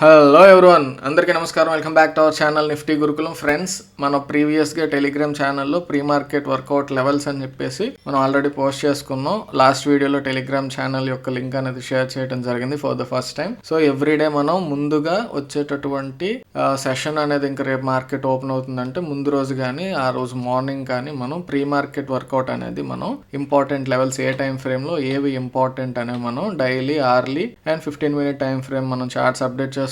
Hello everyone, అందరికీ నమస్కారం. Welcome back to our channel Nifty Gurukulam. Friends, మనం ప్రీవియస్గా టెలిగ్రామ్ ఛానల్లో ప్రీ మార్కెట్ వర్కౌట్ లెవెల్స్ అని చెప్పేసి మనం ఆల్రెడీ పోస్ట్ చేసుకున్నాం. లాస్ట్ వీడియోలో టెలిగ్రామ్ ఛానల్ యొక్క లింక్ అనేది షేర్ చేయడం జరిగింది for the first time. So everyday మనం ముందుగా వచ్చేటటువంటి సెషన్ అనేది ఇంకా రేపు మార్కెట్ ఓపెన్ అవుతుందంటే ముందు రోజు కానీ ఆ రోజు మార్నింగ్ కానీ మనం ప్రీ మార్కెట్ వర్కౌట్ అనేది మనం ఇంపార్టెంట్ లెవెల్స్ ఏ టైం ఫ్రేమ్లో ఏవి ఇంపార్టెంట్ అనేవి మనం daily, hourly and 15-minute time frame మనం చార్ట్స్ అప్డేట్ చేసుకుంటాం.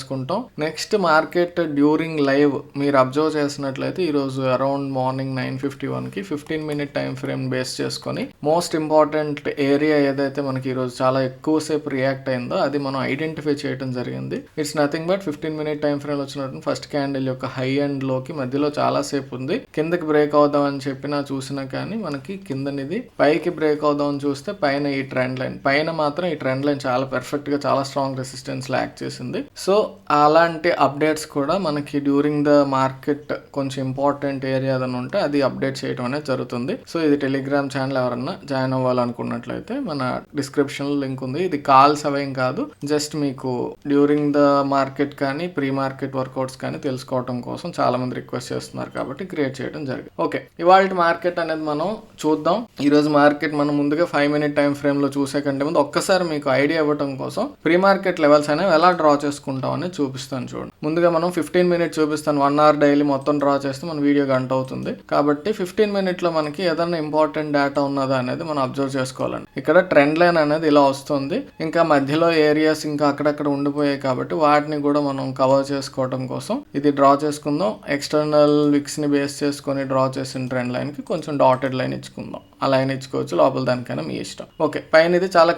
నెక్స్ట్ మార్కెట్ డ్యూరింగ్ లైవ్ మీరు అబ్జర్వ్ చేసినట్లయితే ఈరోజు అరౌండ్ మార్నింగ్ 9:51కి 15-minute టైం ఫ్రేమ్ బేస్ చేసుకొని మోస్ట్ ఇంపార్టెంట్ ఏరియా ఏదైతే మనకి ఈరోజు చాలా ఎక్కువసేపు రియాక్ట్ అయిందో అది మనం ఐడెంటిఫై చేయడం జరిగింది. It's nothing but 15-minute time frame వచ్చినట్టు ఫస్ట్ క్యాండిల్ యొక్క హై అండ్ లోకి మధ్యలో చాలా సేపు ఉంది. కిందకి బ్రేక్ అవుదాం అని చెప్పినా చూసినా కానీ మనకి కిందనిది పైకి బ్రేక్ అవుదాం అని చూస్తే పైన ఈ ట్రెండ్ లైన్ పైన మాత్రం ఈ ట్రెండ్ లైన్ చాలా పర్ఫెక్ట్ గా చాలా స్ట్రాంగ్ రెసిస్టెన్స్ యాక్ట్ చేసింది. సో అలాంటి అప్డేట్స్ కూడా మనకి డ్యూరింగ్ ద మార్కెట్ కొంచెం ఇంపార్టెంట్ ఏరియా అని ఉంటే అది అప్డేట్ చేయడం అనేది జరుగుతుంది. సో ఇది టెలిగ్రామ్ ఛానల్ ఎవరన్నా జాయిన్ అవ్వాలనుకున్నట్లయితే మన డిస్క్రిప్షన్ లో లింక్ ఉంది. ఇది కాల్స్ అవేం కాదు, జస్ట్ మీకు డ్యూరింగ్ ద మార్కెట్ కానీ ప్రీ మార్కెట్ వర్కౌట్స్ కానీ తెలుసుకోవడం కోసం చాలా మంది రిక్వెస్ట్ చేస్తున్నారు కాబట్టి క్రియేట్ చేయడం జరిగింది. ఓకే, ఇవాళ మార్కెట్ అనేది మనం చూద్దాం. ఈ రోజు మార్కెట్ మనం ముందుగా 5-minute టైం ఫ్రేమ్ లో చూసే కంటే ముందు ఒక్కసారి మీకు ఐడియా ఇవ్వడం కోసం ప్రీ మార్కెట్ లెవెల్స్ అనేవి ఎలా డ్రా చేసుకుంటాం అనేది చూపిస్తాను చూడండి. ముందుగా మనం 15-minute చూపిస్తాను. 1 hour డైలీ మొత్తం డ్రా చేస్తే మన వీడియో గంట అవుతుంది కాబట్టి 15-minute లో మనకి ఏదైనా ఇంపార్టెంట్ డేటా ఉన్నదా అనేది మనం అబ్జర్వ్ చేసుకోవాలండి. ఇక్కడ ట్రెండ్ లైన్ అనేది ఇలా వస్తుంది, ఇంకా మధ్యలో ఏరియాస్ ఇంకా అక్కడక్కడ ఉండిపోయాయి కాబట్టి వాటిని కూడా మనం కవర్ చేసుకోవడం కోసం ఇది డ్రా చేసుకుందాం. ఎక్స్టర్నల్ విక్స్ ని బేస్ చేసుకొని డ్రా చేసిన ట్రెండ్ లైన్ కి కొంచెం డాటెడ్ లైన్ ఇచ్చుకుందాం. ఆ లైన్ ఇచ్చుకోవచ్చు, లోపల దానికైనా మీ ఇష్టం. ఓకే, పైన ఇది చాలా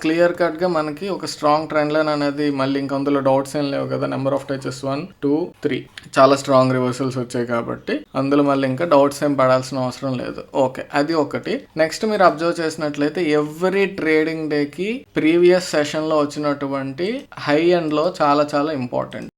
క్లియర్ కట్ గా మనకి ఒక స్ట్రాంగ్ ట్రెండ్ లైన్ అనేది మళ్ళీ ఇంకా అందులో డౌట్స్ ఏం లేవు కదా. నెంబర్ ఆఫ్ టచెస్ 1, 2, 3 చాలా స్ట్రాంగ్ రివర్సల్స్ వచ్చాయి కాబట్టి అందులో మళ్ళీ ఇంకా డౌట్స్ ఏం పడాల్సిన అవసరం లేదు. ఓకే, అది ఒకటి. నెక్స్ట్ మీరు అబ్జర్వ్ చేసినట్లయితే ఎవ్రీ ట్రేడింగ్ డే కి ప్రీవియస్ సెషన్ లో వచ్చినటువంటి హై అండ్ లో చాలా చాలా ఇంపార్టెంట్.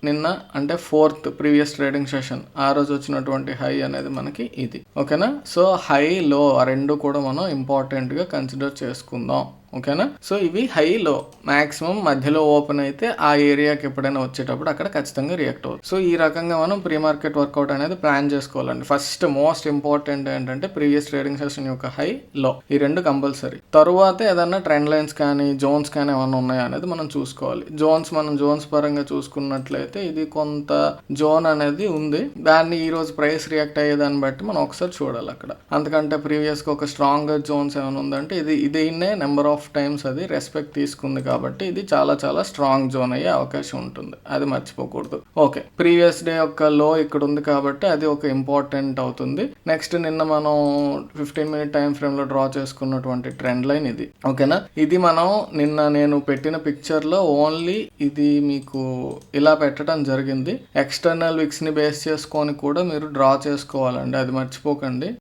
నిన్న అంటే 4th ప్రీవియస్ ట్రేడింగ్ సెషన్ ఆ రోజు వచ్చినటువంటి హై అనేది మనకి ఇది. ఓకేనా? సో హై లో ఆ రెండు కూడా మనం ఇంపార్టెంట్ గా కన్సిడర్ చేసుకుందాం. ఓకేనా? సో ఇవి హై లో మాక్సిమం మధ్యలో ఓపెన్ అయితే ఆ ఏరియాకి ఎప్పుడైనా వచ్చేటప్పుడు అక్కడ ఖచ్చితంగా రియాక్ట్ అవుతుంది. సో ఈ రకంగా మనం ప్రీ మార్కెట్ వర్కౌట్ అనేది ప్లాన్ చేసుకోవాలండి. ఫస్ట్ మోస్ట్ ఇంపార్టెంట్ ఏంటంటే ప్రీవియస్ ట్రేడింగ్ సెషన్ యొక్క హై లో ఈ రెండు కంపల్సరీ. తరువాత ఏదన్నా ట్రెండ్ లైన్స్ కానీ జోన్స్ కానీ ఏమైనా ఉన్నాయా అనేది మనం చూసుకోవాలి. మనం జోన్స్ పరంగా చూసుకున్నట్లయితే ఇది కొంత జోన్ అనేది ఉంది, దాన్ని ఈ రోజు ప్రైస్ రియాక్ట్ అయ్యేదాన్ని బట్టి మనం ఒకసారి చూడాలి అక్కడ. అందుకంటే ప్రీవియస్ గా ఒక స్ట్రాంగ్ జోన్స్ ఏమైనా ఉందంటే ఇది నెంబర్ ఆఫ్ టైమ్స్ అది రెస్పెక్ట్ తీసుకుంది కాబట్టి ఇది చాలా చాలా స్ట్రాంగ్ జోన్ అయ్యే అవకాశం ఉంటుంది, అది మర్చిపోకూడదు. ఓకే, ప్రీవియస్ డే యొక్క లో ఇక్కడ ఉంది కాబట్టి అది ఒక ఇంపార్టెంట్ అవుతుంది. నెక్స్ట్ నిన్న మనం 15-minute టైం ఫ్రేమ్ లో డ్రా చేసుకున్నటువంటి ట్రెండ్ లైన్ ఇది. ఓకేనా? ఇది మనం నిన్న నేను పెట్టిన పిక్చర్ లో ఓన్లీ ఇది మీకు ఇలా పెట్టడం జరిగింది. ఎక్స్టర్నల్ విక్స్ ని బేస్ చేసుకొని కూడా మీరు డ్రా చేసుకోవాలండి, అది మర్చిపోకండి.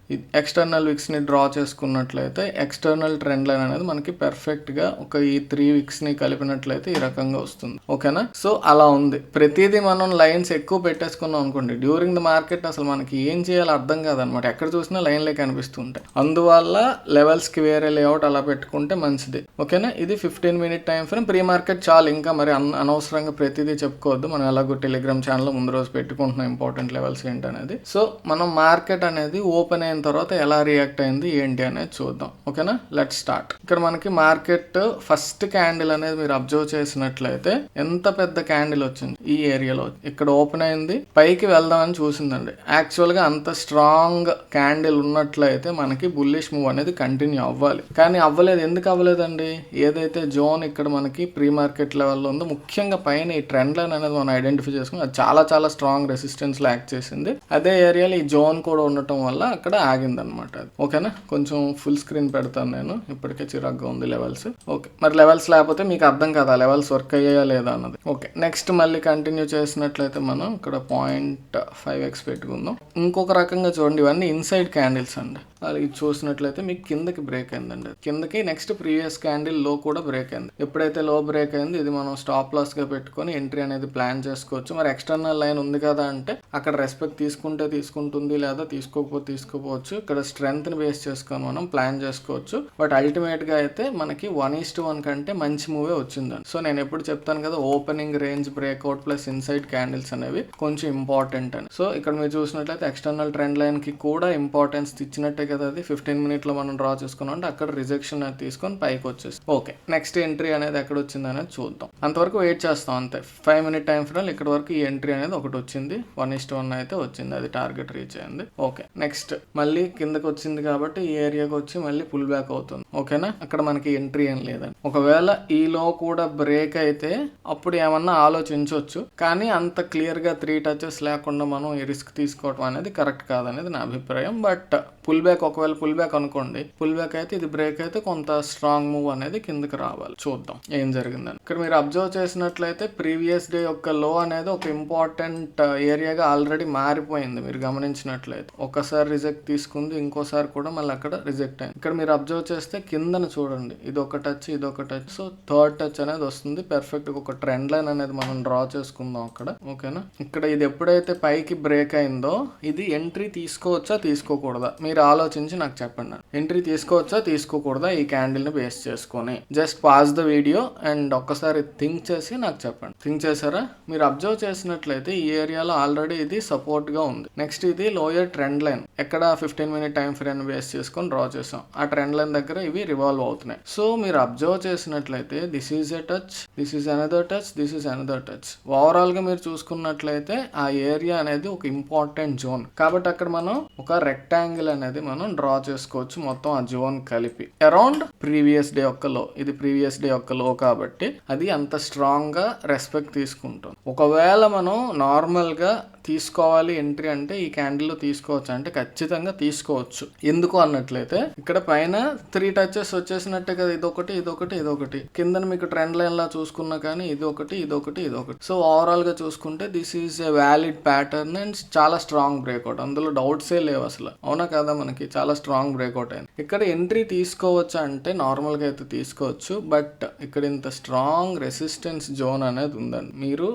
ఎక్స్టర్నల్ విక్స్ ని డ్రా చేసుకున్నట్లయితే ఎక్స్టర్నల్ ట్రెండ్ లైన్ అనేది మనకి పర్ఫెక్ట్ గా ఒక ఈ 3 విక్స్ ని కలిపినట్లయితే ఈ రకంగా వస్తుంది. ఓకేనా? సో అలా ఉంది. ప్రతిదీ మనం లైన్స్ ఎక్కువ పెట్టేసుకున్నాం అనుకోండి, డ్యూరింగ్ ద మార్కెట్ అసలు మనకి ఏం చేయాలో అర్థం కాదనమాట. ఎక్కడ చూసినా లైన్లే కనిపిస్తుంటాయి. అందువల్ల లెవెల్స్ కి వేరే లేఅవుట్ అలా పెట్టుకుంటే మంచిది. ఓకేనా? ఇది 15-minute time frame. Pre market చాలు, ఇంకా మరి అనవసరంగా ప్రతిదీ చెప్పుకోవద్దు. మనం ఎలాగో టెలిగ్రామ్ ఛానల్ ముందు రోజు పెట్టుకుంటున్నాం ఇంపార్టెంట్ లెవెల్స్ ఏంటనేది. సో మనం మార్కెట్ అనేది ఓపెన్ అయిన తర్వాత ఎలా రియాక్ట్ అయింది ఏంటి అనేది చూద్దాం. ఓకేనా? Let's start. ఇక్కడ మనకి మార్కెట్ ఫస్ట్ క్యాండిల్ అనేది మీరు అబ్జర్వ్ చేసినట్లయితే ఎంత పెద్ద క్యాండిల్ వచ్చింది ఈ ఏరియాలో. ఇక్కడ ఓపెన్ అయింది, పైకి వెళ్దామని చూసిందండి. యాక్చువల్ గా అంత స్ట్రాంగ్ క్యాండిల్ ఉన్నట్లయితే మనకి బుల్లిష్ మూవ్ అనేది కంటిన్యూ అవ్వాలి, కానీ అవ్వలేదు. ఎందుకు అవ్వలేదండి? ఏదైతే జోన్ ఇక్కడ మనకి ప్రీ మార్కెట్ లెవెల్లో ఉందో, ముఖ్యంగా పైన ఈ ట్రెండ్ లైన్ అనేది మనం ఐడెంటిఫై చేసుకుని అది చాలా చాలా స్ట్రాంగ్ రెసిస్టెన్స్ యాక్ట్ చేసింది. అదే ఏరియాలో ఈ జోన్ కూడా ఉండటం వల్ల అక్కడ ఆగింది అనమాట. ఓకేనా? కొంచెం ఫుల్ స్క్రీన్ పెడతాను నేను, ఇప్పటికే చిరాగ్గా ఉంది లెవెల్స్. ఓకే, మరి లెవెల్స్ లేకపోతే మీకు అర్థం కదా లెవెల్స్ వర్క్ అయ్యాయా లేదా అన్నది. ఓకే, నెక్స్ట్ మళ్ళీ కంటిన్యూ చేసినట్లయితే మనం ఇక్కడ 0.5x పెట్టుకుందాం. ఇంకొక రకంగా చూడండి, ఇవన్నీ ఇన్సైడ్ క్యాండిల్స్ అండి. ఇది చూసినట్లయితే మీకు కిందకి బ్రేక్ అయిందండి, కిందకి నెక్స్ట్ ప్రీవియస్ క్యాండిల్ లో కూడా బ్రేక్ అయింది. ఎప్పుడైతే లో బ్రేక్ అయింది ఇది మనం స్టాప్ లాస్ గా పెట్టుకొని ఎంట్రీ అనేది ప్లాన్ చేసుకోవచ్చు. మరి ఎక్స్టర్నల్ లైన్ ఉంది కదా అంటే అక్కడ రెస్పెక్ట్ తీసుకుంటే తీసుకుంటుంది, లేదా తీసుకోకపోతే తీసుకోపోవచ్చు. ఇక్కడ స్ట్రెంత్ ని బేస్ చేసుకొని మనం ప్లాన్ చేసుకోవచ్చు. బట్ అల్టిమేట్ గా అయితే మనకి 1:1 కంటే మంచి మూవే వచ్చిందండి. సో నేను ఎప్పుడు చెప్తాను కదా, opening range breakout plus inside candles అనేవి కొంచెం ఇంపార్టెంట్ అని. సో ఇక్కడ మీరు చూసినట్లయితే ఎక్స్టర్నల్ ట్రెండ్ లైన్ కి కూడా ఇంపార్టెన్స్ ఇచ్చినట్టే కదా, అది 15 మినిట్ లో మనం డ్రా చేసుకున్నాం అంటే అక్కడ రిజెక్షన్ అనేది తీసుకొని పైకి వచ్చేసి ఓకే నెక్స్ట్ ఎంట్రీ అనేది ఎక్కడ వచ్చింది అనేది చూద్దాం. అంతవరకు వెయిట్ చేస్తాం అంతే. 5 మినిట్ టైం ఫ్రేమ్ ఇక్కడ వరకు ఈ ఎంట్రీ అనేది ఒకటి వచ్చింది, 1:1 అయితే వచ్చింది, అది టార్గెట్ రీచ్ అయింది. ఓకే నెక్స్ట్ మళ్ళీ కిందకి వచ్చింది కాబట్టి ఈ ఏరియాకి వచ్చి మళ్ళీ పుల్ బ్యాక్ అవుతుంది. ఓకేనా, అక్కడ మనకి ఎంట్రీ ఏం లేదని. ఒకవేళ ఈలో కూడా బ్రేక్ అయితే అప్పుడు ఏమన్నా ఆలోచించవచ్చు, కానీ అంత క్లియర్ గా 3 టచెస్ లేకుండా మనం ఈ రిస్క్ తీసుకోవడం అనేది కరెక్ట్ కాదనేది నా అభిప్రాయం. బట్ పుల్ బ్యాక్, ఒకవేళ పుల్ బ్యాక్ అనుకోండి, పుల్ బ్యాక్ అయితే ఇది బ్రేక్ అయితే కొంత స్ట్రాంగ్ మూవ్ అనేది కిందకి రావాలి. చూద్దాం ఏం జరిగిందని. ఇక్కడ మీరు అబ్జర్వ్ చేసినట్లయితే ప్రీవియస్ డే యొక్క లో అనేది ఒక ఇంపార్టెంట్ ఏరియాగా ఆల్రెడీ మారిపోయింది. మీరు గమనించినట్లయితే ఒకసారి రిజెక్ట్ తీసుకుంది, ఇంకోసారి కూడా మళ్ళీ అక్కడ రిజెక్ట్ అయింది. ఇక్కడ మీరు అబ్జర్వ్ చేస్తే కిందన చూడండి, ఇది ఒక టచ్, ఇది ఒక టచ్. సో థర్డ్ టచ్ అనేది వస్తుంది. పర్ఫెక్ట్ ఒక ట్రెండ్ లైన్ అనేది మనం డ్రా చేసుకుందాం అక్కడ. ఓకేనా, ఇక్కడ ఇది ఎప్పుడైతే పైకి బ్రేక్ అయిందో ఇది ఎంట్రీ తీసుకోవచ్చా తీసుకోకూడదా మీరు ఆలోచించి నాకు చెప్పండి. ఎంట్రీ తీసుకోవచ్చా తీసుకోకూడదా ఈ క్యాండిల్ ని బేస్ చేసుకొని just pause the video and ఒక్కసారి థింక్ చేసి నాకు చెప్పండి. థింక్ చేశారా? మీరు అబ్జర్వ్ చేసినట్లయితే ఈ ఏరియాలో ఆల్రెడీ ఇది సపోర్ట్ గా ఉంది. నెక్స్ట్ ఇది లోయర్ ట్రెండ్ లైన్, ఎక్కడ 15 మినిట్ టైం ఫ్రేమ్ బేస్ చేసుకొని డ్రా చేసాం. ఆ ట్రెండ్ లైన్ దగ్గర ఇవి రివాల్వ్ అవుతున్నాయి. సో మీరు అబ్జర్వ్ చేసినట్లయితే this is a touch, this is another touch, this is another touch. Overall గా మీరు చూసుకున్నట్లయితే ఆ ఏరియా అనేది ఒక ఇంపార్టెంట్ జోన్ కాబట్టి అక్కడ మనం ఒక రెక్టాంగిల్ అనేది మనం డ్రా చేసుకోవచ్చు మొత్తం ఆ జోన్ కలిపి అరౌండ్ ప్రీవియస్ డే యొక్క లో. ఇది ప్రీవియస్ డే యొక్క లో కాబట్టి అది అంత స్ట్రాంగ్ గా రెస్పెక్ట్ తీసుకుంటుంది. ఒకవేళ మనం నార్మల్ గా తీసుకోవాలి ఎంట్రీ అంటే ఈ క్యాండిల్ లో తీసుకోవచ్చు అంటే ఖచ్చితంగా తీసుకోవచ్చు. ఎందుకు అన్నట్లయితే ఇక్కడ పైన 3 టచెస్ వచ్చేసినట్టే కదా, ఇదొకటి ఇదొకటి ఇదొకటి. కింద మీకు ట్రెండ్ లైన్ లా చూసుకున్నా కానీ ఇదొకటి ఇదొకటి ఇదొకటి. సో ఓవరాల్ గా చూసుకుంటే this is a valid pattern and చాలా స్ట్రాంగ్ బ్రేక్అవుట్, అందులో డౌట్సే లేవు అసలు. అవునా కదా, మనకి చాలా స్ట్రాంగ్ బ్రేక్అవుట్ అయింది. ఇక్కడ ఎంట్రీ తీసుకోవచ్చు అంటే నార్మల్ గా అయితే తీసుకోవచ్చు. బట్ ఇక్కడ ఇంత స్ట్రాంగ్ రెసిస్టెన్స్ జోన్ అనేది ఉందండి. మీరు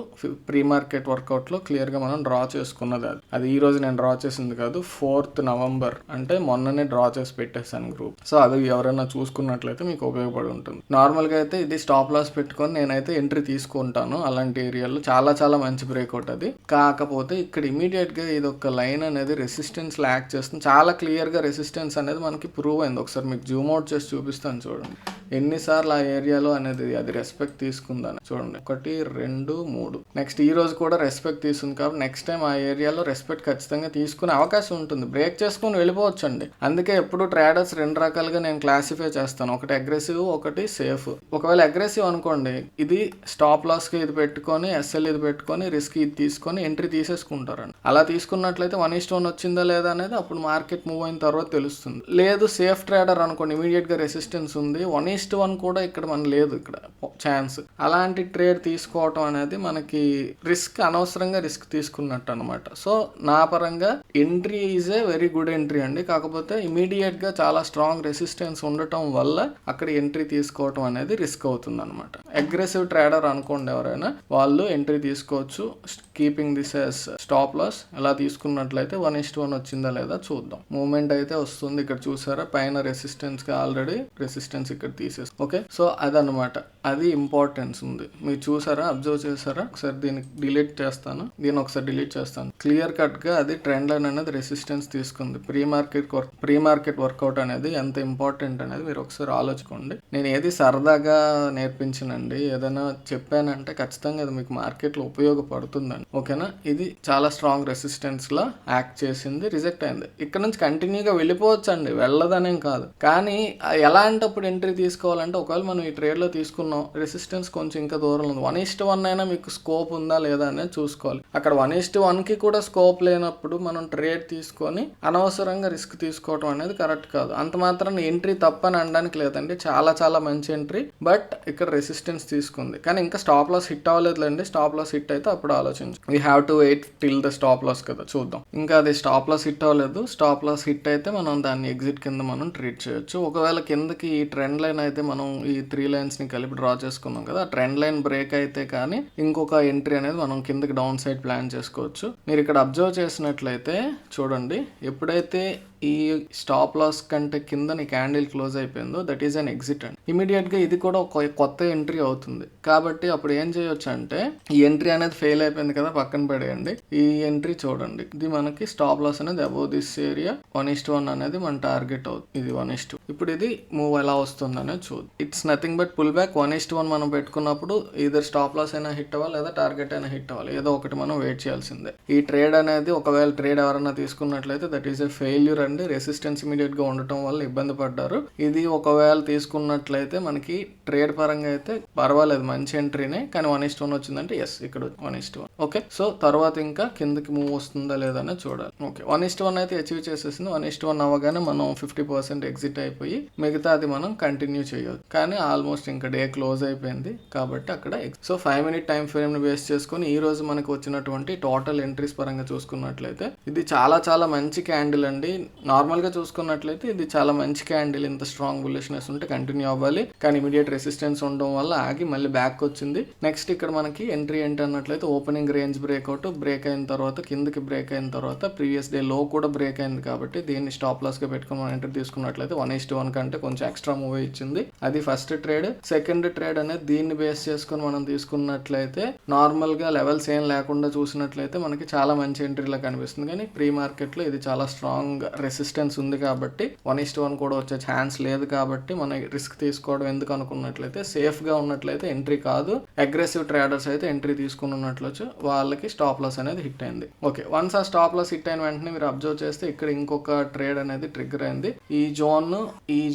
ప్రీ మార్కెట్ వర్కౌట్ లో క్లియర్ గా మనం డ్రా చేసుకున్నది అది ఈ రోజు నేను డ్రా చేసింది కాదు, 4th నవంబర్ అంటే మొన్ననే డ్రా చేసి పెట్టేశాను గ్రూప్. సో అది ఎవరైనా చూసుకున్నట్లయితే మీకు ఉపయోగపడి ఉంటుంది. నార్మల్ గా అయితే ఇది స్టాప్ లాస్ పెట్టుకొని నేనైతే ఎంట్రీ తీసుకుంటాను అలాంటి ఏరియాలో. చాలా చాలా మంచి బ్రేక్అవుట్ అది. కాకపోతే ఇక్కడ ఇమీడియట్ గా ఇది ఒక లైన్ అనేది రెసిస్టెన్స్ లాక్ చేస్తుంది. చాలా క్లియర్ గా రెసిస్టెన్స్ అనేది మనకి ప్రూవ్ అయింది. ఒకసారి మీకు జూమ్ అవుట్ చేసి చూపిస్తాను చూడండి ఎన్నిసార్లు ఆ ఏరియాలో అనేది అది రెస్పెక్ట్ తీసుకుందని చూడండి. 1 2 3. నెక్స్ట్ ఈ రోజు కూడా రెస్పెక్ట్ తీసుకుంది కాబట్టి నెక్స్ట్ టైం ఆ ఏరియాలో రెస్పెక్ట్ ఖచ్చితంగా తీసుకునే అవకాశం ఉంటుంది. బ్రేక్ చేసుకుని వెళ్ళిపోవచ్చు అండి. అందుకే ఎప్పుడు ట్రేడర్స్ 2 రకాలుగా నేను క్లాసిఫై చేస్తాను, ఒకటి అగ్రెసివ్, ఒకటి సేఫ్. ఒకవేళ అగ్రెసివ్ అనుకోండి, ఇది స్టాప్ లాస్ కి ఇది పెట్టుకొని ఎస్ఎల్ ఇది పెట్టుకొని రిస్క్ ఇది తీసుకొని ఎంట్రీ తీసేసుకుంటారండి. అలా తీసుకున్నట్లయితే 1:1 వచ్చిందా లేదా అనేది అప్పుడు మార్కెట్ మూవ్ అయిన తర్వాత తెలుస్తుంది. లేదు సేఫ్ ట్రేడర్ అనుకోండి, ఇమీడియట్ గా రెసిస్టెన్స్ ఉంది, 1:1 కూడా ఇక్కడ మన లేదు ఇక్కడ ఛాన్స్. అలాంటి ట్రేడ్ తీసుకోవటం అనేది మనకి రిస్క్, అనవసరంగా రిస్క్ తీసుకున్నట్టు అనమాట. సో నా పరంగా entry is a very good entry అండి. కాకపోతే ఇమీడియట్ గా చాలా స్ట్రాంగ్ రెసిస్టెన్స్ ఉండటం వల్ల అక్కడ ఎంట్రీ తీసుకోవటం అనేది రిస్క్ అవుతుంది అనమాట. అగ్రెసివ్ ట్రేడర్ అనుకోండి ఎవరైనా, వాళ్ళు ఎంట్రీ తీసుకోవచ్చు keeping this as stop loss. ఎలా తీసుకున్నట్లయితే 1:1 వచ్చిందా లేదా చూద్దాం. మూవ్మెంట్ అయితే వస్తుంది. ఇక్కడ చూసారా పైన రెసిస్టెన్స్ గా ఆల్రెడీ రెసిస్టెన్స్ ఇక్కడ తీసేసి. ఓకే, సో అదనమాట, అది ఇంపార్టెన్స్ ఉంది. మీరు చూసారా, అబ్జర్వ్ చేసారా? ఒకసారి దీన్ని డిలీట్ చేస్తాను, దీన్ని ఒకసారి డిలీట్ చేస్తాను. క్లియర్ కట్ గా అది ట్రెండ్ లైన్ అనేది రెసిస్టెన్స్ తీసుకుంది. ప్రీ మార్కెట్ వర్కౌట్ అనేది ఎంత ఇంపార్టెంట్ అనేది మీరు ఒకసారి ఆలోచుకోండి. నేను ఏది సరదాగా నేర్పించనండి, ఏదైనా చెప్పానంటే ఖచ్చితంగా అది మీకు మార్కెట్ లో ఉపయోగపడుతుందండి. ఓకేనా, ఇది చాలా స్ట్రాంగ్ రెసిస్టెన్స్ లా యాక్ట్ చేసింది, రిజెక్ట్ అయింది. ఇక్కడ నుంచి కంటిన్యూగా వెళ్ళిపోవచ్చు అండి, వెళ్ళదనేం కాదు. కానీ ఎలాంటప్పుడు ఎంట్రీ తీసుకోవాలంటే ఒకవేళ మనం ఈ ట్రేడ్ లో తీసుకున్నాం రెసిస్టెన్స్ కొంచెం ఇంకా దూరంలో ఉంది. 1:1 అయినా మీకు స్కోప్ ఉందా లేదా అనేది చూసుకోవాలి. అక్కడ 1:1కి కూడా స్కోప్ లేనప్పుడు మనం ట్రేడ్ తీసుకొని అనవసరంగా రిస్క్ తీసుకోవడం అనేది కరెక్ట్ కాదు. అంత మాత్రం ఎంట్రీ తప్పని అనడానికి లేదండి, చాలా చాలా మంచి ఎంట్రీ. బట్ ఇక్కడ రెసిస్టెన్స్ తీసుకుంది కానీ ఇంకా స్టాప్ లాస్ హిట్ అవ్వలేదులేండి. స్టాప్ లాస్ హిట్ అయితే అప్పుడు ఆలోచించు. We have to wait till the stop loss కదా, చూద్దాం. ఇంకా అది స్టాప్ లాస్ హిట్ అవ్వలేదు. స్టాప్ లాస్ హిట్ అయితే మనం దాన్ని ఎగ్జిట్ కింద మనం ట్రీట్ చేయొచ్చు. ఒకవేళ కిందకి ఈ ట్రెండ్ లైన్ అయితే మనం ఈ 3 లైన్స్ ని కలిపి డ్రా చేసుకున్నాం కదా, ఆ ట్రెండ్ లైన్ బ్రేక్ అయితే కానీ ఇంకొక ఎంట్రీ అనేది మనం కిందకి డౌన్ సైడ్ ప్లాన్ చేసుకోవచ్చు. మీరు ఇక్కడ అబ్జర్వ్ చేసినట్లయితే చూడండి, ఎప్పుడైతే ఈ స్టాప్ లాస్ కంటే కింద నీ క్యాండిల్ క్లోజ్ అయిపోయిందో దట్ ఈస్ అన్ ఎగ్జిట్ అండి. ఇమీడియట్ గా ఇది కూడా ఒక కొత్త ఎంట్రీ అవుతుంది. కాబట్టి అప్పుడు ఏం చేయొచ్చు అంటే, ఈ ఎంట్రీ అనేది ఫెయిల్ అయిపోయింది కదా, పక్కన పడేయండి. ఈ ఎంట్రీ చూడండి, ఇది మనకి స్టాప్ లాస్ అనేది అబౌవ్ దిస్ ఏరియా 1:1 అనేది మన టార్గెట్ అవుతుంది. ఇది 1:2. ఇప్పుడు ఇది మూవ్ ఎలా వస్తుంది అనేది చూద్దాం. It's nothing but pull back. 1:1 మనం పెట్టుకున్నప్పుడు ఇదర్ స్టాప్ లాస్ అయినా హిట్ అవ్వాలి లేదా టార్గెట్ అయినా హిట్ అవ్వాలి, ఏదో ఒకటి మనం వెయిట్ చేయాల్సిందే. ఈ ట్రేడ్ అనేది ఒకవేళ ట్రేడ్ ఎవరైనా తీసుకున్నట్లయితే దట్ ఈస్ ఎ ఫెయిల్యూర్ అండి. రెసిస్టెన్స్ ఇమీడియట్ గా ఉండటం వల్ల ఇబ్బంది పడ్డారు. ఇది ఒకవేళ తీసుకున్నట్లయితే మనకి ట్రేడ్ పరంగా అయితే పర్వాలేదు, మంచి ఎంట్రీనే. కానీ 1:1 వచ్చిందంటే ఎస్, ఇక్కడ 1:1. ఓకే, సో తర్వాత ఇంకా కిందకి మూవ్ వస్తుందా లేదా అనేది చూడాలి. ఓకే, 1:1 అయితే అచీవ్ చేసేసింది. 1:1 అవ్వగానే మనం 50% ఎగ్జిట్ అయిపోయి మిగతా అది మనం కంటిన్యూ చేయొచ్చు. కానీ ఆల్మోస్ట్ ఇంకా డే క్లోజ్ అయిపోయింది కాబట్టి అక్కడ సో 5 మినిట్ టైం ఫ్రేమ్ ని బేస్ చేసుకుని ఈ రోజు మనకు వచ్చినటువంటి టోటల్ ఎంట్రీస్ పరంగా చూసుకున్నట్లయితే ఇది చాలా చాలా మంచి క్యాండిల్ అండి. నార్మల్ గా చూసుకున్నట్లయితే ఇది చాలా మంచి క్యాండిల్. ఇంత స్ట్రాంగ్ బుల్లిష్నెస్ ఉంటే కంటిన్యూ అవ్వాలి, కానీ ఇమీడియట్ రెసిస్టెన్స్ ఉండడం వల్ల ఆగి మళ్ళీ బ్యాక్ వచ్చింది. నెక్స్ట్ ఇక్కడ మనకి ఎంట్రీ ఏంటి అన్నట్లయితే ఓపెనింగ్ రేంజ్ బ్రేక్అవుట్, బ్రేక్ అయిన తర్వాత కిందకి బ్రేక్ అయిన తర్వాత ప్రీవియస్ డే లో కూడా బ్రేక్ అయింది కాబట్టి దీన్ని స్టాప్ లాస్ గా పెట్టుకుని మనం ఎంట్రీ తీసుకున్నట్లయితే 1:1 కంటే కొంచెం ఎక్స్ట్రా మూవ్ ఇచ్చింది. అది ఫస్ట్ ట్రేడ్. సెకండ్ ట్రేడ్ అనేది దీన్ని బేస్ చేసుకుని మనం తీసుకున్నట్లయితే నార్మల్ గా లెవెల్స్ ఏం లేకుండా చూసినట్లయితే మనకి చాలా మంచి ఎంట్రీలా కనిపిస్తుంది. కానీ ప్రీ మార్కెట్ లో ఇది చాలా స్ట్రాంగ్ రెసిస్టెన్స్ ఉంది కాబట్టి 1:1 కూడా వచ్చే ఛాన్స్ లేదు. కాబట్టి మనం రిస్క్ తీసుకోవడం ఎందుకు అనుకున్నట్లయితే సేఫ్ గా ఉన్నట్లయితే ఎంట్రీ కాదు. అగ్రెసివ్ ట్రేడర్స్ అయితే ఎంట్రీ తీసుకుని ఉన్నట్లొచ్చు, వాళ్ళకి స్టాప్ లాస్ అనేది హిట్ అయింది. ఓకే, వన్స్ ఆ స్టాప్ లాస్ హిట్ అయిన వెంటనే మీరు అబ్జర్వ్ చేస్తే ఇక్కడ ఇంకొక ట్రేడ్ అనేది ట్రిగ్గర్ అయింది. ఈ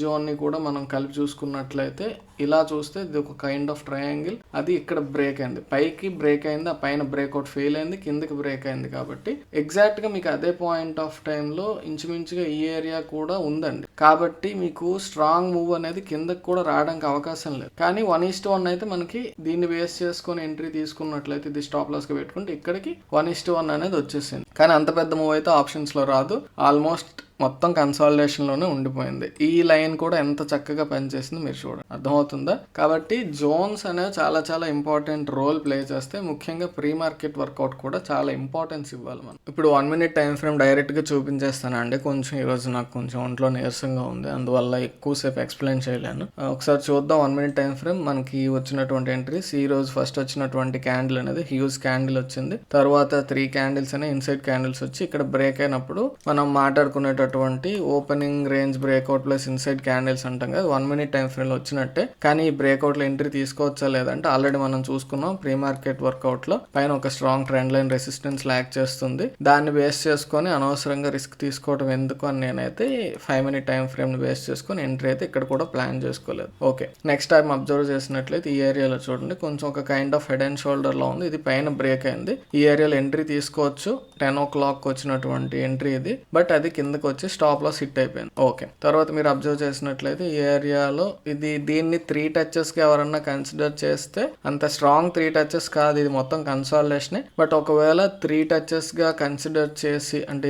జోన్ ని కూడా మనం కలిపి చూసుకున్నట్లయితే ఇలా చూస్తే ఇది ఒక కైండ్ ఆఫ్ ట్రయాంగిల్. అది ఇక్కడ బ్రేక్ అయింది, పైకి బ్రేక్ అయింది, ఆ పైన బ్రేక్అవుట్ ఫెయిల్ అయింది, కిందకి బ్రేక్ అయింది. కాబట్టి ఎగ్జాక్ట్ గా మీకు అదే పాయింట్ ఆఫ్ టైమ్ లో ఇంచుమించుగా ఈ ఏరియా కూడా ఉందండి. కాబట్టి మీకు స్ట్రాంగ్ మూవ్ అనేది కిందకి కూడా రావడానికి అవకాశం లేదు. కానీ 1:1 అయితే మనకి దీన్ని బేస్ చేసుకుని ఎంట్రీ తీసుకున్నట్లయితే ఇది స్టాప్ లాస్ గా పెట్టుకుంటే ఇక్కడికి 1:1 అనేది వచ్చేసింది. కానీ అంత పెద్ద మూవ్ అయితే ఆప్షన్స్ లో రాదు. ఆల్మోస్ట్ మొత్తం కన్సాలిడేషన్ లోనే ఉండిపోయింది. ఈ లైన్ కూడా ఎంత చక్కగా పనిచేసింది మీరు చూడండి, అర్థమవుతుందా? కాబట్టి జోన్స్ అనేవి చాలా చాలా ఇంపార్టెంట్ రోల్ ప్లే చేస్తే, ముఖ్యంగా ప్రీ మార్కెట్ వర్కౌట్ కూడా చాలా ఇంపార్టెన్స్ ఇవ్వాలి మనం. ఇప్పుడు 1 మినిట్ టైం ఫ్రేమ్ డైరెక్ట్ గా చూపించేస్తానండి. కొంచెం ఈరోజు నాకు కొంచెం ఒంట్లో నీరసంగా ఉంది, అందువల్ల ఎక్కువసేపు ఎక్స్ప్లెయిన్ చేయలేను. ఒకసారి చూద్దాం 1 మినిట్ టైం ఫ్రేమ్. మనకి వచ్చినటువంటి ఎంట్రీస్, ఈ రోజు ఫస్ట్ వచ్చినటువంటి క్యాండిల్ అనేది హ్యూజ్ క్యాండిల్ వచ్చింది. తర్వాత 3 క్యాండిల్స్ అనే ఇన్సైడ్ క్యాండిల్స్ వచ్చి ఇక్కడ బ్రేక్ అయినప్పుడు మనం మాట్లాడుకునేటటువంటి opening range breakout plus inside candles అంటాం కదా, 1 మినిట్ టైం ఫ్రేమ్ లో వచ్చినట్టే. కానీ ఈ బ్రేక్అవుట్ లో ఎంట్రీ తీసుకోవచ్చా లేదంటే ఆల్రెడీ మనం చూసుకున్నాం ప్రీ మార్కెట్ వర్కౌట్ లో పైన ఒక strong trend line resistance lock చేస్తుంది. దాన్ని బేస్ చేసుకొని అనవసరంగా రిస్క్ తీసుకోవడం ఎందుకు అని నేనైతే 5 మినిట్ టైం ఫ్రేమ్ ని బేస్ చేసుకొని ఎంట్రీ అయితే ఇక్కడ కూడా ప్లాన్ చేసుకోలేదు. ఓకే, నెక్స్ట్ టైం అబ్జర్వ్ చేసినట్లయితే ఈ ఏరియాలో చూడండి కొంచెం ఒక kind of head and shoulder లో ఉంది. ఇది పైన బ్రేక్ అయింది. ఈ ఏరియాలో ఎంట్రీ తీసుకోవచ్చు. 10 o'clock వచ్చినటువంటి ఎంట్రీ ఇది, బట్ అది కిందకి వచ్చి స్టాప్ లాస్ హిట్ అయిపోయింది. ఓకే, తర్వాత మీరు అబ్జర్వ్ చేసినట్లయితే ఈ ఏరియాలో దీన్ని 3 touches గా ఎవరన్నా కన్సిడర్ చేస్తే అంత స్ట్రాంగ్ 3 touches కాదు, ఇది మొత్తం కన్సాలిడేషన్. బట్ ఒకవేళ 3 touches గా కన్సిడర్ చేసి అంటే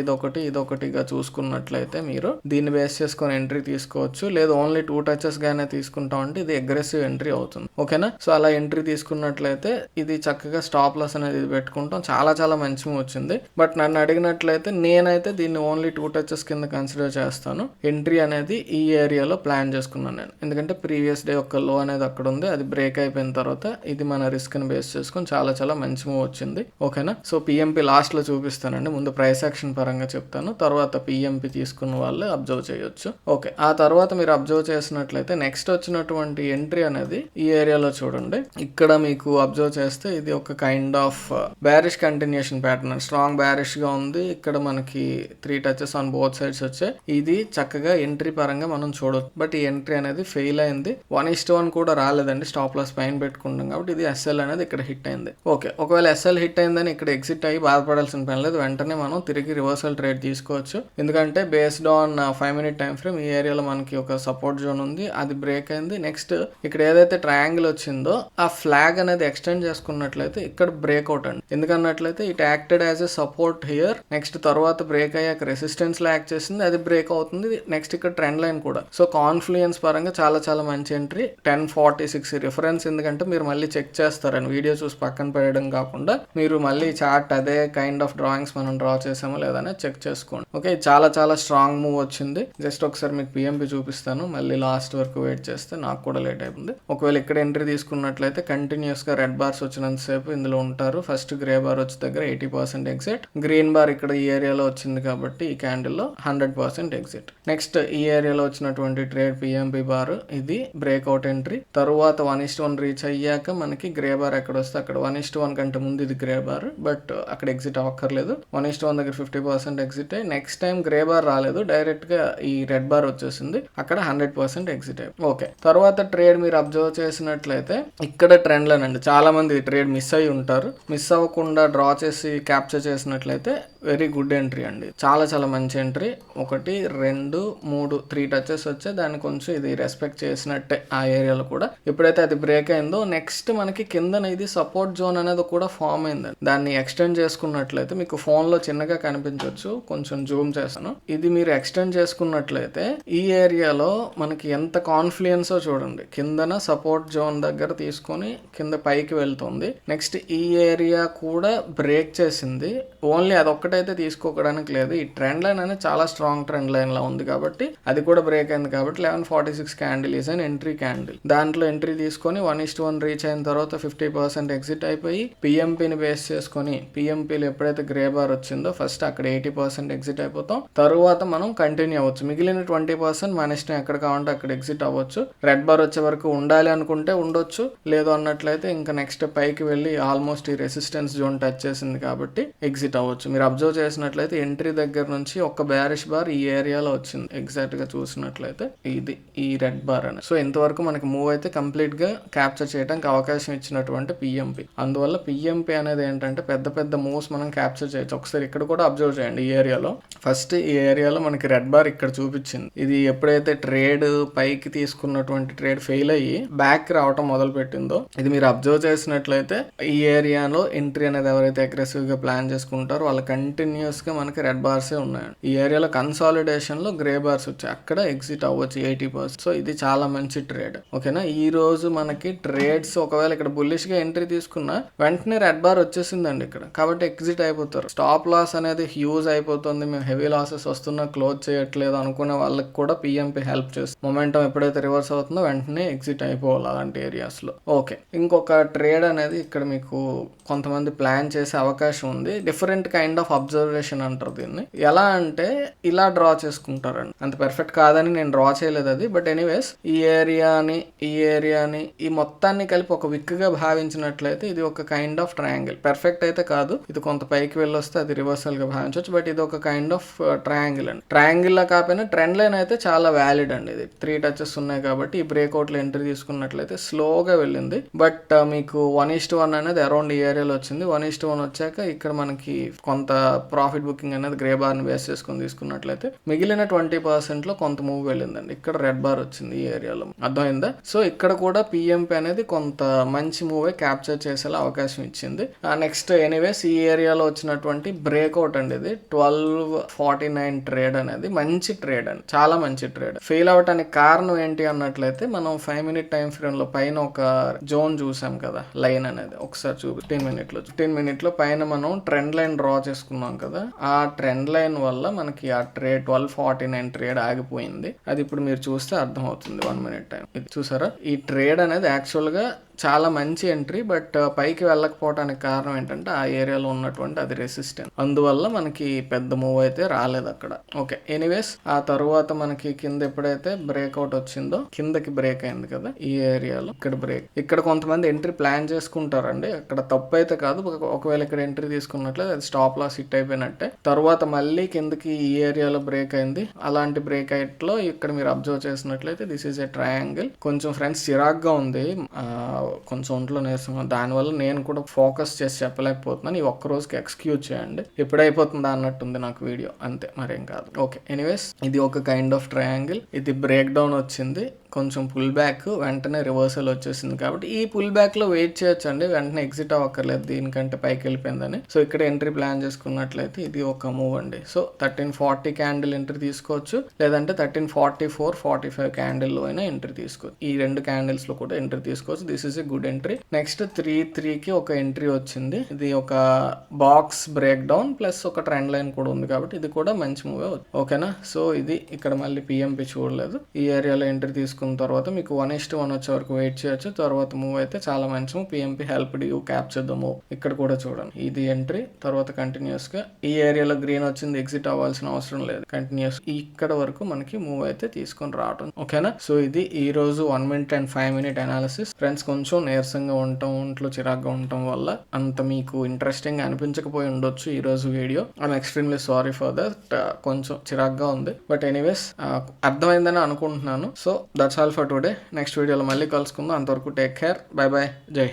ఇదొకటిగా చూసుకున్నట్లయితే మీరు దీన్ని బేస్ చేసుకొని ఎంట్రీ తీసుకోవచ్చు. లేదు ఓన్లీ 2 touches గానే తీసుకుంటాం అంటే ఇది అగ్రెసివ్ ఎంట్రీ అవుతుంది. ఓకేనా? సో అలా ఎంట్రీ తీసుకున్నట్లయితే ఇది చక్కగా స్టాప్ లాస్ అనేది పెట్టుకుంటాం. చాలా చాలా మంచి మూవ్ వచ్చింది. బట్ నన్ను అడిగినట్లయితే నేనైతే దీన్ని ఓన్లీ 2 touches కింద కన్సిడర్ చేస్తాను. ఎంట్రీ అనేది ఈ ఏరియాలో ప్లాన్ చేసుకున్నాను నేను, ఎందుకంటే ప్రీవియస్ డే ఒక లో అనేది అక్కడ ఉంది, అది బ్రేక్ అయిపోయిన తర్వాత ఇది మన రిస్క్ ని బేస్ చేసుకుని చాలా చాలా మంచి మూవ్ వచ్చింది. ఓకేనా? సో పిఎంపి లాస్ట్ లో చూపిస్తానండి. ముందు ప్రైస్ యాక్షన్ పరంగా చెప్తాను, తర్వాత పిఎంపి తీసుకున్న వాళ్ళు అబ్జర్వ్ చేయొచ్చు. ఓకే, ఆ తర్వాత మీరు అబ్జర్వ్ చేసినట్లయితే నెక్స్ట్ వచ్చినటువంటి ఎంట్రీ అనేది ఈ ఏరియాలో చూడండి. ఇక్కడ మీకు అబ్జర్వ్ చేస్తే ఇది ఒక kind of bearish continuation pattern, strong bearish గా ఉంది. ఇక్కడ మనకి 3 touches ఆన్ బోత్ సైడ్స్ వచ్చాయి. ఇది చక్కగా ఎంట్రీ పరంగా మనం చూడవచ్చు. బట్ ఈ ఎంట్రీ అనేది ఫెయిల్ అయింది. 1:1 కూడా రాలేదండి, స్టాప్ లాస్ పైన పెట్టుకుంటాం కాబట్టి. ఇది ఎస్ఎల్ అనేది ఇక్కడ హిట్ అయింది. ఓకే, ఒకవేళ ఎస్ఎల్ హిట్ అయిందని ఇక్కడ ఎగ్జిట్ అయ్యి బాధపడాల్సిన పని లేదు. వెంటనే మనం తిరిగి రివర్సల్ ట్రేడ్ తీసుకోవచ్చు. ఎందుకంటే based on 5 minute time frame ఈ ఏరియాలో మనకి ఒక సపోర్ట్ జోన్ ఉంది, అది బ్రేక్ అయింది. నెక్స్ట్ ఇక్కడ ఏదైతే ట్రయాంగిల్ వచ్చిందో ఆ ఫ్లాగ్ అనేది ఎక్స్టెండ్ చేసుకున్నట్లయితే ఇక్కడ బ్రేక్అవుట్ అండి. ఎందుకన్నట్లయితే it acted as a support here. Next తర్వాత బ్రేక్ అయ్యాక రెసిస్టెన్స్ లో యాక్ట్ చేసింది, అది బ్రేక్ అవుతుంది. నెక్స్ట్ ఇక్కడ ట్రెండ్ లైన్ కూడా. సో కాన్ఫ్లుయెన్స్ పరంగా చాలా చాలా మంచి ఎంట్రీ. 1046 రిఫరెన్స్, ఎందుకంటే మీరు మళ్ళీ చెక్ చేస్తారని వీడియో చూసి పక్కన పెట్టడం కాకుండా మీరు మళ్ళీ చార్ట్ అదే కైండ్ ఆఫ్ డ్రాయింగ్స్ మనం డ్రా చేసామో లేదని చెక్ చేసుకోండి. ఓకే, చాలా చాలా స్ట్రాంగ్ మూవ్ వచ్చింది. జస్ట్ ఒకసారి మీకు పిఎంపి చూపిస్తాను, మళ్ళీ లాస్ట్ వరకు వెయిట్ చేస్తే నాకు కూడా లేట్ అయిపోయింది. ఒకవేళ ఇక్కడ ఎంట్రీ తీసుకున్నట్లయితే కంటిన్యూస్ గా రెడ్ బార్స్ వచ్చినంతసేపు ఇందులో ఉంటారు. ఫస్ట్ గ్రే బార్ వచ్చే దగ్గర 80% ఎగ్జిట్, గ్రీన్ బార్ ఇక్కడ ఈ ఏరియాలో వచ్చింది కాబట్టి ఈ క్యాండిల్ లో 100% ఎగ్జిట్. నెక్స్ట్ ఈ ఏరియాలో వచ్చినటువంటి ట్రేడ్ పిఎంపి బార్, ఇది బ్రేక్అవుట్ ఎంట్రీ. తరువాత 1:1 రీచ్ అయ్యాక మనకి గ్రే బార్ ఎక్కడ వస్తే అక్కడ 1:1 కంటే ముందు ఇది గ్రే బార్, బట్ అక్కడ ఎగ్జిట్ అవ్వక్కర్లేదు. 1:1 దగ్గర 50% ఎగ్జిట్ అయ్యి నెక్స్ట్ టైం గ్రే బార్ రాలేదు, డైరెక్ట్ గా ఈ రెడ్ బార్ వచ్చేసింది, అక్కడ 100% ఎగ్జిట్ అయ్యి. ఓకే, తర్వాత ట్రేడ్ మీరు అబ్జర్వ్ చేసినట్లయితే ఇక్కడ ట్రెండ్ లైన్ అండి. చాలా మంది ట్రేడ్ మిస్ అయ్యి ఉంటారు. మిస్ అవ్వకుండా డ్రా చేసి క్యాప్చర్ చేసినట్లయితే వెరీ గుడ్ ఎంట్రీ అండి. చాలా చాలా మంచి ఎంట్రీ. 1 2 3 3 టచెస్ వచ్చాయి. దాన్ని కొంచెం ఇది రెస్పెక్ట్ చేసినట్టే ఆ ఏరియాలో కూడా. ఎప్పుడైతే అది బ్రేక్ అయిందో నెక్స్ట్ మనకి కిందన ఇది సపోర్ట్ జోన్ అనేది కూడా ఫామ్ అయింది. దాన్ని ఎక్స్టెండ్ చేసుకున్నట్లయితే మీకు ఫోన్ లో చిన్నగా కనిపించవచ్చు, కొంచెం జూమ్ చేస్తాను. ఇది మీరు ఎక్స్టెండ్ చేసుకున్నట్లయితే ఈ ఏరియాలో మనకి ఎంత కాన్ఫ్లుయెన్సో చూడండి. కిందన సపోర్ట్ జోన్ దగ్గర తీసుకొని కింద పైకి వెళ్తుంది. నెక్స్ట్ ఈ ఏరియా కూడా బ్రేక్ చేసింది. ఓన్లీ అదొక్కటైతే తీసుకోవడానికి లేదు. ఈ ట్రెండ్ లైన్ అనేది చాలా స్ట్రాంగ్ ట్రెండ్ లైన్ లా ఉంది కాబట్టి అది కూడా బ్రేక్ అయింది కాబట్టి 1146 candle is an entry candle. దాంట్లో ఎంట్రీ తీసుకొని 1:1 రీచ్ అయిన తర్వాత 50% ఎగ్జిట్ అయిపోయి పిఎంపిని బేస్ చేసుకొని పిఎంపీలు ఎప్పుడైతే గ్రే బార్ వచ్చిందో ఫస్ట్ అక్కడ 80% ఎగ్జిట్ అయిపోతాం. తరువాత మనం కంటిన్యూ అవ్వచ్చు. మిగిలిన 20% మన ఇష్టం, ఎక్కడ కావాలంటే అక్కడ ఎగ్జిట్ అవ్వచ్చు. రెడ్ బార్ వచ్చే వరకు ఉండాలి అనుకుంటే ఉండొచ్చు, లేదు అన్నట్లయితే ఇంకా నెక్స్ట్ పైకి వెళ్ళి ఆల్మోస్ట్ ఈ రెసిస్టెన్స్ జోన్ టచ్ చేసింది కాబట్టి ఎగ్జిట్ అవ్వచ్చు. మీరు అబ్జర్వ్ చేసినట్లయితే ఎంట్రీ దగ్గర నుంచి ఒక బ్యారిష్ బార్ ఈ ఏరియాలో వచ్చింది. ఎగ్జాక్ట్ గా చూసినట్లయితే ఇది ఈ రెడ్ బార్ అని. సో ఇంతవరకు మనకి మూవ్ అయితే కంప్లీట్ గా క్యాప్చర్ చేయడానికి అవకాశం ఇచ్చినటువంటి పిఎంపి. అందువల్ల పిఎంపి అనేది ఏంటంటే పెద్ద పెద్ద మూవ్స్ మనం క్యాప్చర్ చేయొచ్చు. ఒకసారి ఇక్కడ కూడా అబ్జర్వ్ చేయండి. ఈ ఏరియాలో ఫస్ట్ ఈ ఏరియాలో మనకి రెడ్ బార్ ఇక్కడ చూపించింది. ఇది ఎప్పుడైతే ట్రేడ్ పైకి తీసుకున్నటువంటి ట్రేడ్ ఫెయిల్ అయ్యి బ్యాక్ రావటం మొదలు పెట్టిందో, ఇది మీరు అబ్జర్వ్ చేసినట్లయితే ఈ ఏరియాలో ఎంట్రీ అనేది ఎవరైతే అగ్రెసివ్ గా ప్లాన్ చేసుకుంటారో వాళ్ళు కంటిన్యూస్ గా మనకి రెడ్ బార్సే ఉన్నాయి. ఈ ఏరియాలో కన్సాలిడేషన్ లో గ్రే బార్స్ వచ్చాయి, అక్కడ ఎగ్జిట్ అవ్వచ్చు 80%. సో ఇది చాలా మంచి ట్రేడ్. ఓకేనా, ఈ రోజు మనకి ట్రేడ్స్ ఒకవేళ ఇక్కడ బుల్లిష్ గా ఎంట్రీ తీసుకున్నా వెంటనే రెడ్ బార్ వచ్చేసిందండి ఇక్కడ, కాబట్టి ఎగ్జిట్ అయిపోతారు. స్టాప్ లాస్ అనేది హ్యూజ్ అయిపోతుంది, మేము హెవీ లాసెస్ వస్తున్నా క్లోజ్ చేయట్లేదు అనుకునే వాళ్ళకి కూడా పిఎంపి హెల్ప్ చేస్తుంది. మొమెంటం ఎప్పుడైతే రివర్స్ అవుతుందో వెంటనే ఎగ్జిట్ అయిపోవాలి అలాంటి ఏరియాస్ లో. ఓకే, ఇంకొక ట్రేడ్ అనేది ఇక్కడ మీకు కొంతమంది ప్లాన్ చేసే అవకాశం ఉంది. డిఫరెంట్ కైండ్ ఆఫ్ అబ్జర్వేషన్ అంటారు దీన్ని. ఎలా అంటే ఇలా డ్రా చేసుకుంటారండి. అంత పర్ఫెక్ట్ కాదని నేను డ్రా చేయలేదు అది, బట్ ఎనీవేస్ ఈ ఏరియాని ఈ మొత్తాన్ని కలిపి ఒక విక్ గా భావించినట్లయితే ఇది ఒక కైండ్ ఆఫ్ ట్రయాంగిల్. పర్ఫెక్ట్ అయితే కాదు, ఇది కొంత పైకి వెళ్ళొస్తే అది రివర్సల్ గా భావించవచ్చు, బట్ ఇది ఒక కైండ్ ఆఫ్ ట్రయాంగిల్ అండి. ట్రయాంగిల్ లా కాకపోయినా ట్రెండ్ లైన్ అయితే చాలా వ్యాలిడ్ అండి. ఇది 3 టచెస్ ఉన్నాయి కాబట్టి ఈ బ్రేక్అవుట్ లో ఎంట్రీ తీసుకున్నట్లయితే స్లోగా వెళ్ళింది, బట్ మీకు 1:1 అనేది అరౌండ్ ఈ ఏరియాలో వచ్చింది. 1:1 వచ్చాక ఇక్కడ మనకి కొంత ప్రాఫిట్ బుకింగ్ అనేది గ్రే బార్ ని బేస్ చేసుకుని తీసుకున్నట్లయితే మిగిలిన 20% లో కొంత మూవ్ వెళ్ళిందండి. ఇక్కడ రెడ్ బార్ వచ్చింది ఈ ఏరియాలో, అర్థమైందా? సో ఇక్కడ కూడా పిఎంపి అనేది కొంత మంచి మూవ్ క్యాప్చర్ చేసేలా అవకాశం ఇచ్చింది. నెక్స్ట్ ఎనీవేస్ ఈ ఏరియాలో వచ్చినటువంటి బ్రేక్అవుట్ అండి, ఇది 1249 ట్రేడ్ అనేది మంచి ట్రేడ్ అండి, చాలా మంచి ట్రేడ్. ఫెయిల్ అవటానికి కారణం ఏంటి అన్నట్లయితే మనం 5 minute టైం ఫ్రేమ్ లో పైన ఒక జోన్ చూసాం కదా, లైన్ అనేది ఒకసారి 15 minute లో పైన మనం ట్రెండ్ లైన్ డ్రా చేసుకున్నాం కదా, ఆ ట్రెండ్ లైన్ వల్ల మనకి ఆ ట్రేడ్ 1249 ట్రేడ్ ఆగిపోయింది. అది ఇప్పుడు మీరు చూస్తే అర్థం అవుతుంది. 1 minute టైం ఇది చూసారా, ఈ ట్రేడ్ అనేది యాక్చువల్ గా చాలా మంచి ఎంట్రీ. బట్ పైకి వెళ్ళకపోవడానికి కారణం ఏంటంటే ఆ ఏరియాలో ఉన్నటువంటి అది రెసిస్టెన్స్, అందువల్ల మనకి పెద్ద మూవ్ అయితే రాలేదు అక్కడ. ఓకే, ఎనీవేస్ ఆ తర్వాత మనకి కింద ఎప్పుడైతే బ్రేక్అవుట్ వచ్చిందో కిందకి బ్రేక్ అయింది కదా ఈ ఏరియాలో, ఇక్కడ బ్రేక్. ఇక్కడ కొంతమంది ఎంట్రీ ప్లాన్ చేసుకుంటారండి, అక్కడ తప్పు అయితే కాదు. ఒకవేళ ఇక్కడ ఎంట్రీ తీసుకున్నట్లయితే అది స్టాప్ లాస్ హిట్ అయిపోయినట్టే. తర్వాత మళ్ళీ కిందకి ఈ ఏరియాలో బ్రేక్ అయింది. అలాంటి బ్రేక్ లో ఇక్కడ మీరు అబ్జర్వ్ చేసినట్లయితే దిస్ ఈజ్ ఏ ట్రయాంగిల్. కొంచెం ఫ్రెండ్స్ చిరాగ్గా ఉంది, కొంచెం ఒంట్లో నీరసం, దానివల్ల నేను కూడా ఫోకస్ చేసి చెప్పలేకపోతున్నాను. ఈ ఒక్క రోజుకి ఎక్స్క్యూజ్ చేయండి, ఎప్పుడైపోతుందా అన్నట్టుంది నాకు వీడియో, అంతే, మరేం కాదు. ఓకే, ఎనీవేస్ ఇది ఒక కైండ్ ఆఫ్ ట్రయాంగిల్. ఇది బ్రేక్ డౌన్ వచ్చింది, కొంచెం పుల్ బ్యాక్, వెంటనే రివర్సల్ వచ్చేసింది. కాబట్టి ఈ పుల్ బ్యాక్ లో వెయిట్ చేయొచ్చు అండి, వెంటనే ఎగ్జిట్ అవ్వక్కర్లేదు దీనికంటే పైకి వెళ్ళిపోయిందని. సో ఇక్కడ ఎంట్రీ ప్లాన్ చేసుకున్నట్లయితే ఇది ఒక మూవ్ అండి. సో 1340 క్యాండిల్ ఎంట్రీ తీసుకోవచ్చు, లేదంటే 1344, 45 క్యాండిల్ లో అయినా ఎంట్రీ తీసుకోవచ్చు. ఈ రెండు క్యాండిల్స్ లో కూడా ఎంట్రీ తీసుకోవచ్చు. This is a good entry. Next 3-3 కి ఒక ఎంట్రీ వచ్చింది. ఇది ఒక బాక్స్ బ్రేక్ డౌన్ ప్లస్ ఒక ట్రెండ్ లైన్ కూడా ఉంది, కాబట్టి ఇది కూడా మంచి మూవే. ఓకేనా, సో ఇది ఇక్కడ మళ్ళీ పిఎంపి చూడలేదు. ఈ ఏరియాలో ఎంట్రీ తీసుకున్న తర్వాత మీకు 1:1 వచ్చే వరకు వెయిట్ చేయొచ్చు. తర్వాత మూవ్ అయితే చాలా మంచి move. PMP helped you capture the move. ఇక్కడ కూడా చూడండి, ఇది ఎంట్రీ, తర్వాత కంటిన్యూస్ గా ఈ ఏరియాలో గ్రీన్ వచ్చింది, ఎగ్జిట్ అవ్వాల్సిన అవసరం లేదు, కంటిన్యూస్ ఇక్కడ వరకు మనకి మూవ్ అయితే తీసుకొని రావడం. ఓకేనా, సో ఇది ఈ రోజు 1 minute and 5 minute analysis. Friends కొంచెం నీరసంగా ఉండటం, ఒంట్లో చిరాగ్గా ఉండటం వల్ల అంత మీకు ఇంట్రెస్టింగ్ అనిపించకపోయి ఉండొచ్చు ఈ రోజు video. I'm extremely sorry for that. కొంచెం చిరాగ్గా ఉంది, బట్ ఎనీవేస్ అర్థమైందని అనుకుంటున్నాను. So that's all for today. Next వీడియోలో మళ్ళీ కలుసుకుందాం. అంతవరకు టేక్ కేర్, బై బై, జై హింద్.